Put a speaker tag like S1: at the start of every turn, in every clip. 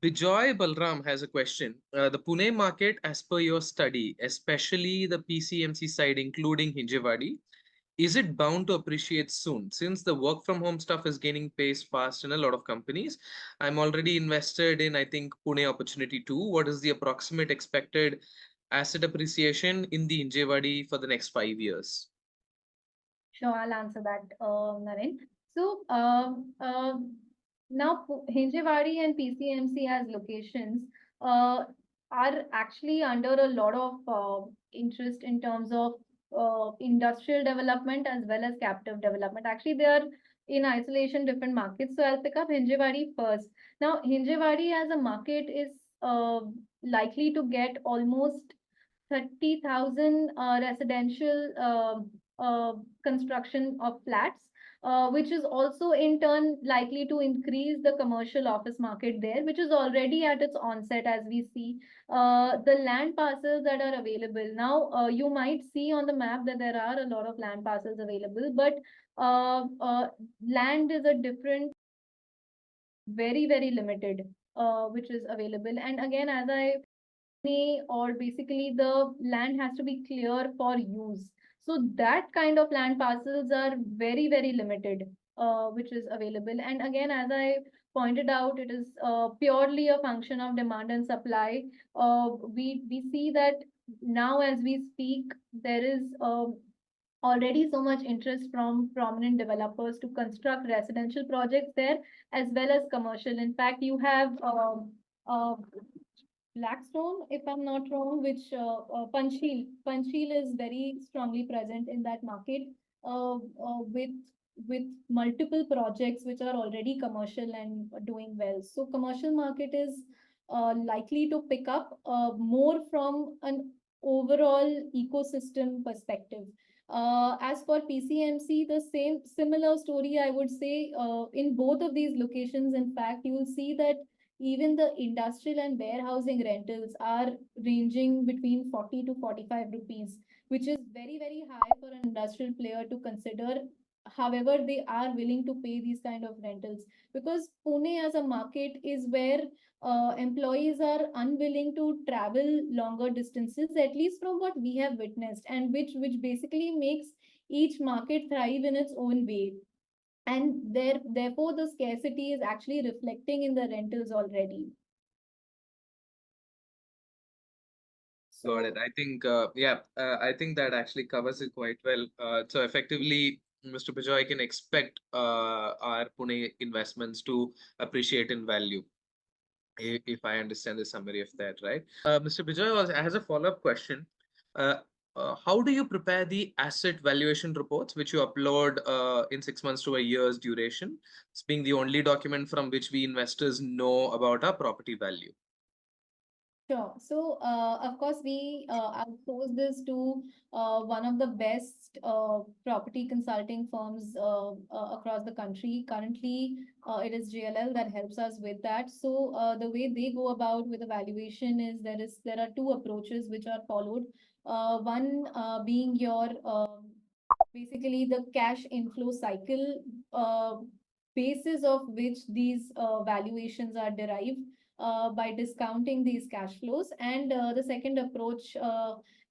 S1: Bijoy Balram has a question. The Pune market, as per your study, especially the PCMC side, including Hinjewadi, is it bound to appreciate soon? Since the work from home stuff is gaining pace fast in a lot of companies, I'm already invested in, I think, Pune opportunity too. What is the approximate expected asset appreciation in the Hinjewadi for the next 5 years?
S2: Sure, I'll answer that, Naren. So, now Hinjewadi and PCMC as locations uh, are actually under a lot of interest in terms of industrial development as well as captive development. Actually, they are in isolation different markets. So, I'll pick up Hinjewadi first. Now, Hinjewadi as a market is likely to get almost 30,000 residential construction of flats, which is also in turn likely to increase the commercial office market there, which is already at its onset as we see. The land parcels that are available now, you might see on the map that there are a lot of land parcels available, but land is a different, very, very limited, which is available. And again, as I or basically the land has to be clear for use. So that kind of land parcels are very, very limited, which is available. And again, as I pointed out, it is purely a function of demand and supply. We see that now as we speak, there is already so much interest from prominent developers to construct residential projects there as well as commercial. In fact, you have uh, Blackstone, if I'm not wrong, which Panchsheel is very strongly present in that market with multiple projects which are already commercial and doing well. So commercial market is likely to pick up more from an overall ecosystem perspective. As for PCMC, the same similar story I would say in both of these locations. In fact, you will see that even the industrial and warehousing rentals are ranging between 40 to 45 rupees, which is very, very high for an industrial player to consider. However, they are willing to pay these kind of rentals because Pune as a market is where employees are unwilling to travel longer distances, at least from what we have witnessed, and which basically makes each market thrive in its own way, and therefore the scarcity is actually reflecting in the rentals already.
S1: Got it.
S2: So
S1: I think, I think that actually covers it quite well. So effectively, Mr. Bijoy can expect our Pune investments to appreciate in value, if I understand the summary of that, right? Mr. Bijoy has a follow-up question. Uh, how do you prepare the asset valuation reports, which you upload in 6 months to a year's duration? It's being the only document from which we investors know about our property value.
S2: sure. So, of course, we outsource this to one of the best property consulting firms across the country. Currently, it is JLL that helps us with that. So, the way they go about with evaluation is there are two approaches which are followed. One being your basically the cash inflow cycle basis of which these valuations are derived by discounting these cash flows. And the second approach,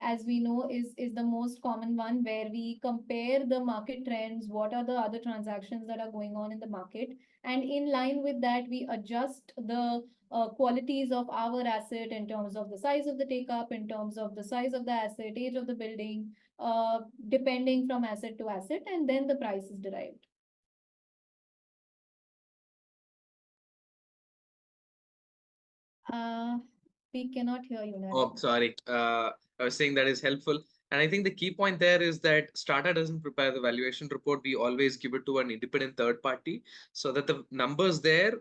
S2: as we know, is the most common one where we compare the market trends, what are the other transactions that are going on in the market, and in line with that, we adjust the qualities of our asset in terms of the size of the take up, in terms of the size of the asset, age of the building, depending from asset to asset, and then the price is derived. Uh, we cannot hear you,
S1: Oh,
S2: Naren.
S1: sorry. I was saying that is helpful. And I think the key point there is that Strata doesn't prepare the valuation report. We always give it to an independent third party so that the numbers there,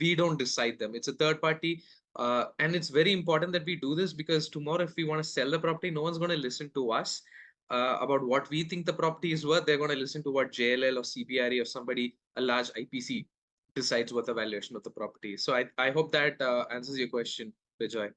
S1: we don't decide them. It's a third party. And it's very important that we do this because tomorrow, if we want to sell the property, no one's going to listen to us about what we think the property is worth. They're going to listen to what JLL or CBRE or somebody, a large IPC, decides what the valuation of the property is. So I hope that answers your question, Bijoy.